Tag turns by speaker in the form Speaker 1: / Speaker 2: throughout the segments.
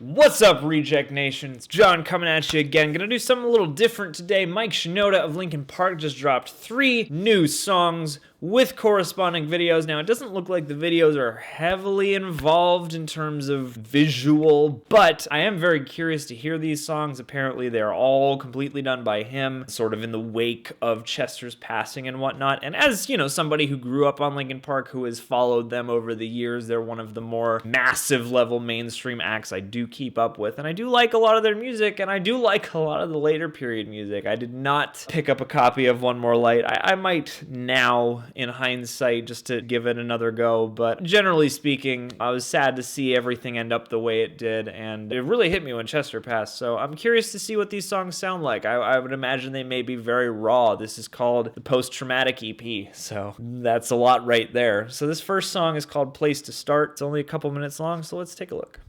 Speaker 1: What's up, Reject Nation? It's John coming at you again. Gonna do something a little different today. Mike Shinoda of Linkin Park just dropped 3 new songs with corresponding videos. Now, it doesn't look like the videos are heavily involved in terms of visual, but I am very curious to hear these songs. Apparently, they're all completely done by him, sort of in the wake of Chester's passing and whatnot. And as, you know, somebody who grew up on Linkin Park, who has followed them over the years, they're one of the more massive level mainstream acts I do keep up with. And I do like a lot of their music, and I do like a lot of the later period music. I did not pick up a copy of One More Light. I might now, in hindsight, just to give it another go, but generally speaking, I was sad to see everything end up the way it did, and it really hit me when Chester passed, so I'm curious to see what these songs sound like. I would imagine they may be very raw. This is called the Post-Traumatic EP, so that's a lot right there. So this first song is called Place to Start. It's only a couple minutes long, so let's take a look.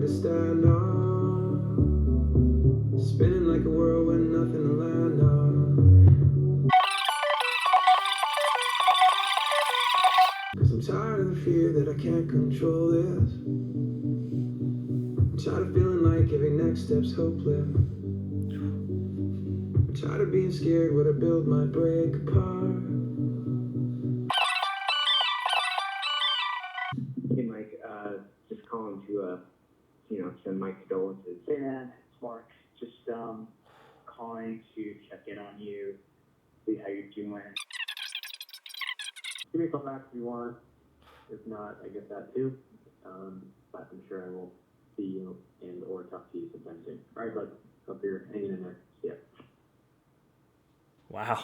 Speaker 2: Stand on, spinning like a whirl with nothing to land on. 'Cause I'm tired of the fear that I can't control this. I'm tired of feeling like every next step's hopeless. I'm tired of being scared what I build might break apart.
Speaker 3: Hey Mike, just calling to send my condolences.
Speaker 4: Hey man, it's Mark. Just calling to check in on you, see how you're doing. Give me a call back if you want. If not, I get that too. But I'm sure I will see you and or talk to you sometime soon. All right, bud. Hope you're hanging in there. See ya.
Speaker 1: Wow,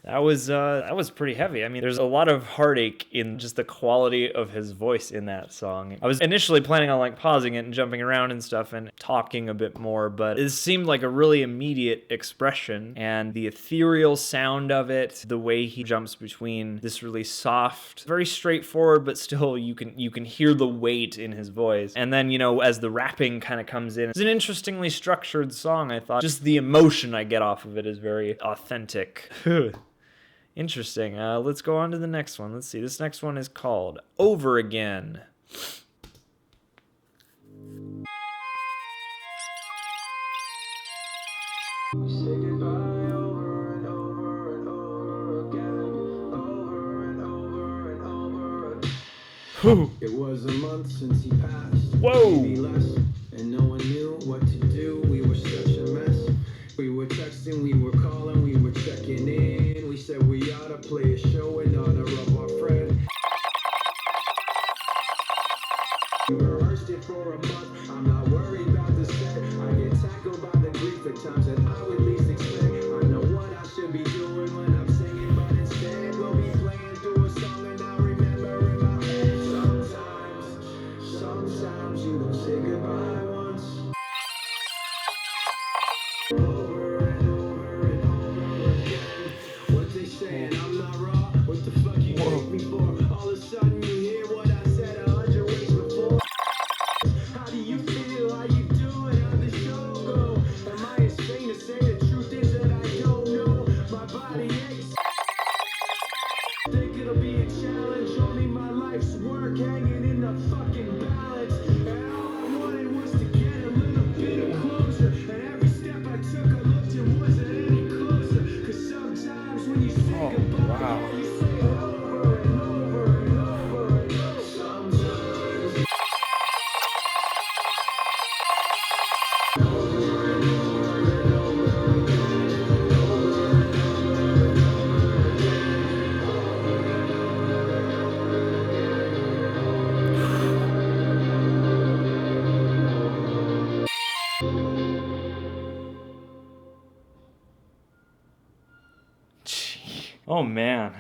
Speaker 1: that was pretty heavy. I mean, there's a lot of heartache in just the quality of his voice in that song. I was initially planning on like pausing it and jumping around and stuff and talking a bit more, but it seemed like a really immediate expression, and the ethereal sound of it, the way he jumps between this really soft, very straightforward, but still you can hear the weight in his voice. And then, you know, as the rapping kind of comes in, it's an interestingly structured song, I thought. Just the emotion I get off of it is very authentic. Interesting. Let's go on to the next one. Let's see. This next one is called Over Again.
Speaker 2: We say goodbye over and over and over again, over and over and over again. It was a month since he passed.
Speaker 1: Whoa.
Speaker 2: Maybe less, and no one knew what to do. We were such a mess. We were texting, we were calling, we were checking in. We said we ought to play a show in honor of our friend. We rehearsed it for a month. I'm not worried about the set. I get tackled by the grief at times that I would least expect. I know what I should be doing when I'm singing, but instead we'll be playing through a song and I remember in my head. Sometimes you don't say goodbye once. Over and over and over again. What they saying? I'm not raw. What the fuck
Speaker 1: Oh man,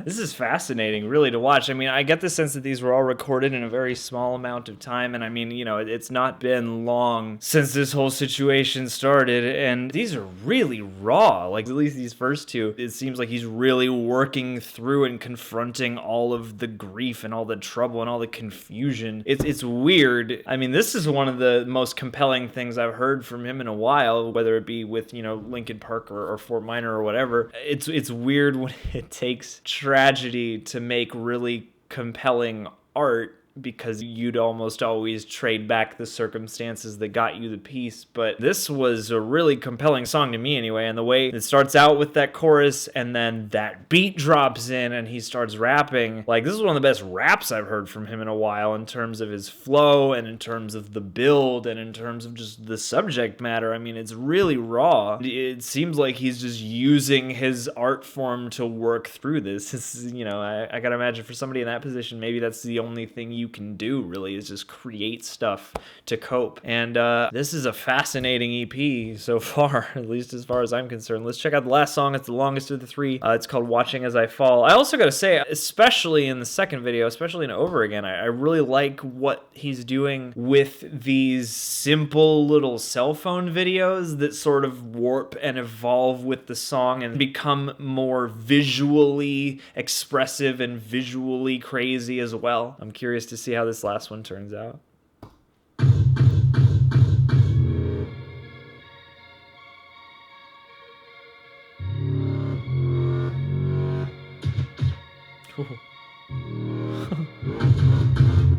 Speaker 1: this is fascinating really to watch. I mean, I get the sense that these were all recorded in a very small amount of time, and I mean, you know, it's not been long since this whole situation started, and these are really raw. Like, at least these first two, it seems like he's really working through and confronting all of the grief and all the trouble and all the confusion. It's weird. I mean, this is one of the most compelling things I've heard from him in a while, whether it be with, you know, Linkin Park or Fort Minor or whatever. It's weird when it takes tragedy to make really compelling art, because you'd almost always trade back the circumstances that got you the piece. But this was a really compelling song to me anyway, and the way it starts out with that chorus and then that beat drops in and he starts rapping, like, this is one of the best raps I've heard from him in a while, in terms of his flow and in terms of the build and in terms of just the subject matter. I mean, it's really raw. It seems like he's just using his art form to work through this. It's, you know, I gotta imagine for somebody in that position, maybe that's the only thing you can do, really, is just create stuff to cope. And this is a fascinating EP so far, at least as far as I'm concerned. Let's check out the last song. It's the longest of the three. It's called Watching As I Fall. I also gotta say, especially in the second video, especially in Over Again, I really like what he's doing with these simple little cell phone videos that sort of warp and evolve with the song and become more visually expressive and visually crazy as well. I'm curious to see how this last one turns out.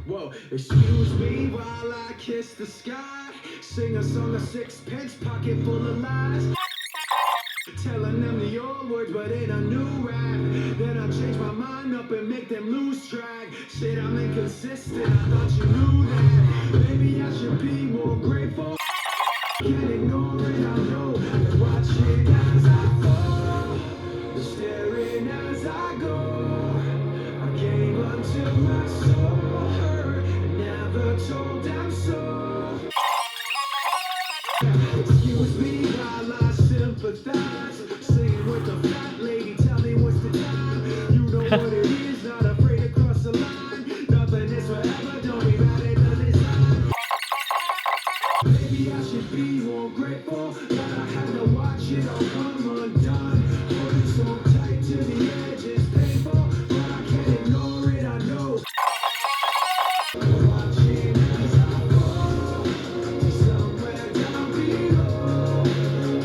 Speaker 2: Whoa, excuse me while I kiss the sky. Sing a song of sixpence, pocket full of lies. Telling them the old words, but in a new rap. Then I change my mind up and make them lose track. Shit, I'm inconsistent, I thought you knew that. Maybe I should be more grateful. Can't ignore it, I know. And watching as I fall, staring as I go. I gave until my soul hurt, and never told them so. Excuse me while I sympathize. Singing with the fat lady, tell me what's the time. You know what it is, not afraid to cross the line. Nothing is forever, don't be mad at the design. Maybe I should be more grateful that I had to watch it all come undone. Holding so tight to the edge is painful, but I can't ignore it, I know. Watching as I fall to somewhere down below.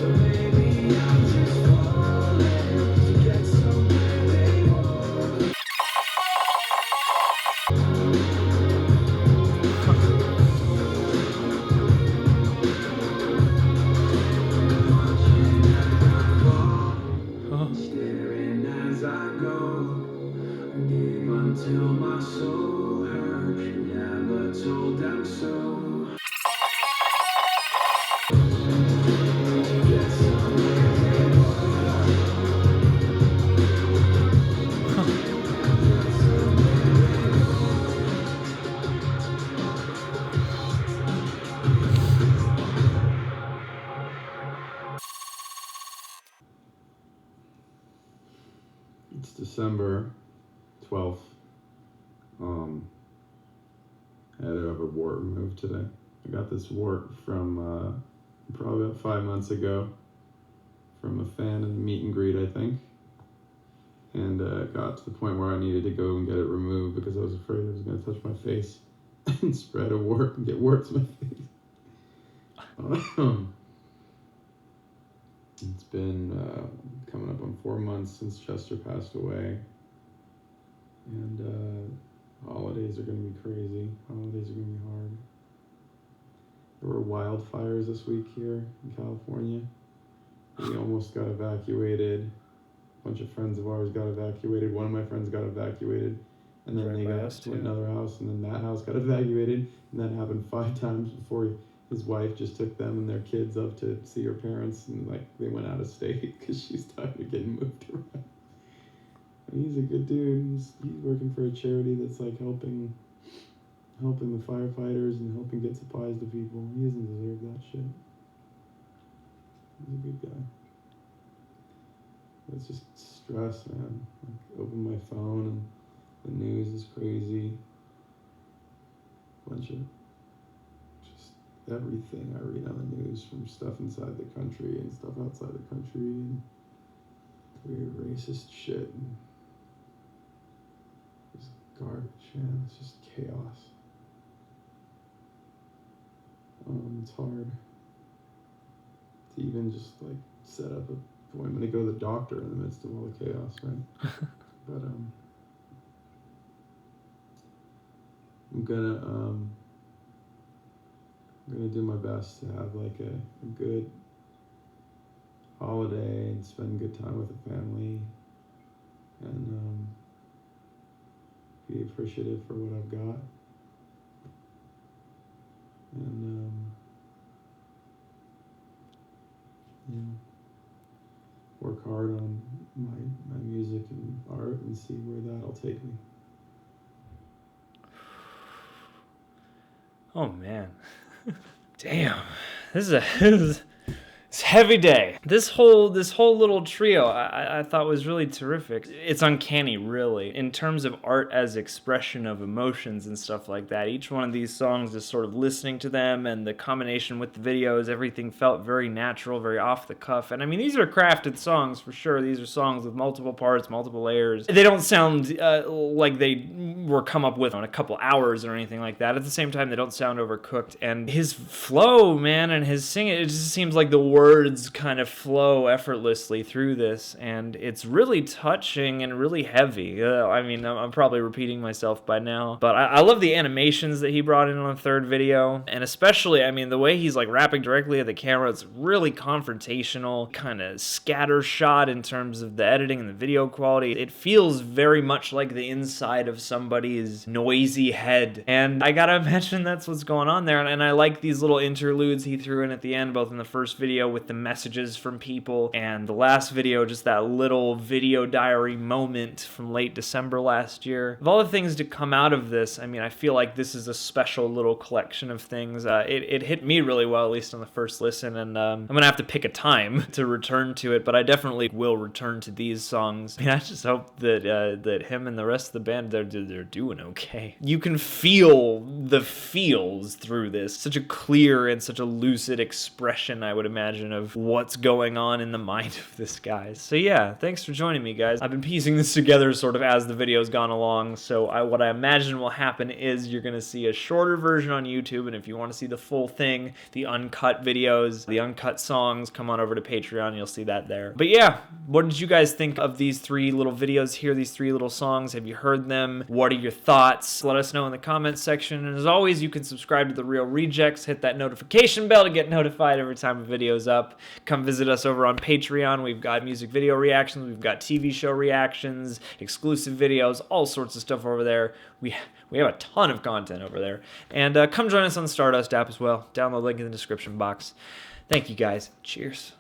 Speaker 2: But maybe I'm just falling to get somewhere they won't. Staring as I go, I gave until my soul hurt, never told them so. Get somewhere they It's December 12th. I had to have a wart removed today. I got this wart from probably about 5 months ago from a fan in a meet and greet, I think. And got to the point where I needed to go and get it removed because I was afraid I was going to touch my face and spread a wart and get warts in my face. It's been coming up on 4 months since Chester passed away. And holidays are going to be crazy. Holidays are going to be hard. There were wildfires this week here in California. We almost got evacuated. A bunch of friends of ours got evacuated. One of my friends got evacuated. And then they got to another house, and then that house got evacuated. And that happened 5 times before his wife just took them and their kids up to see her parents. And, like, they went out of state because she's tired of getting moved around. And he's a good dude. He's working for a charity that's, like, helping the firefighters and helping get supplies to people. He doesn't deserve that shit. He's a good guy. It's just
Speaker 5: stress, man. Like, open my phone and the news is crazy. Bunch of just everything I read on the news, from stuff inside the country and stuff outside the country, and weird racist shit and just garbage, man. It's just chaos. It's hard to even just like set up an appointment to go to the doctor in the midst of all the chaos, right? But I'm gonna do my best to have like a good holiday and spend good time with the family, and be appreciative for what I've got, and work hard on my music and art and see where that'll take me.
Speaker 1: Oh man. Damn. This is it's a heavy day. This whole little trio I thought was really terrific. It's uncanny, really, in terms of art as expression of emotions and stuff like that. Each one of these songs, just sort of listening to them and the combination with the videos, everything felt very natural, very off the cuff. And I mean, these are crafted songs for sure. These are songs with multiple parts, multiple layers. They don't sound like they were come up with in a couple hours or anything like that. At the same time, they don't sound overcooked. And his flow, man, and his singing, it just seems like the words kind of flow effortlessly through this, and it's really touching and really heavy. I mean, I'm probably repeating myself by now, but I love the animations that he brought in on the third video, and especially, I mean, the way he's like rapping directly at the camera. It's really confrontational, kind of scattershot in terms of the editing and the video quality. It feels very much like the inside of somebody's noisy head, and I gotta imagine that's what's going on there. And I like these little interludes he threw in at the end, both in the first video with the messages from people, and the last video, just that little video diary moment from late December last year. Of all the things to come out of this, I mean, I feel like this is a special little collection of things. It hit me really well, at least on the first listen, and I'm gonna have to pick a time to return to it, but I definitely will return to these songs. I mean, I just hope that him and the rest of the band, they're doing okay. You can feel the feels through this. Such a clear and such a lucid expression, I would imagine, of what's going on in the mind of this guy. So yeah, thanks for joining me, guys. I've been piecing this together sort of as the video's gone along, so what I imagine will happen is you're gonna see a shorter version on YouTube, and if you want to see the full thing, the uncut videos, the uncut songs, come on over to Patreon, you'll see that there. But yeah, what did you guys think of these three little videos here, these three little songs? Have you heard them? What are your thoughts? Let us know in the comments section, and as always, you can subscribe to The Real Rejects, hit that notification bell to get notified every time a video's up. Come visit us over on Patreon. We've got music video reactions, we've got TV show reactions, exclusive videos, all sorts of stuff over there. We have a ton of content over there. And come join us on the Stardust app as well. Download link in the description box. Thank you guys. Cheers.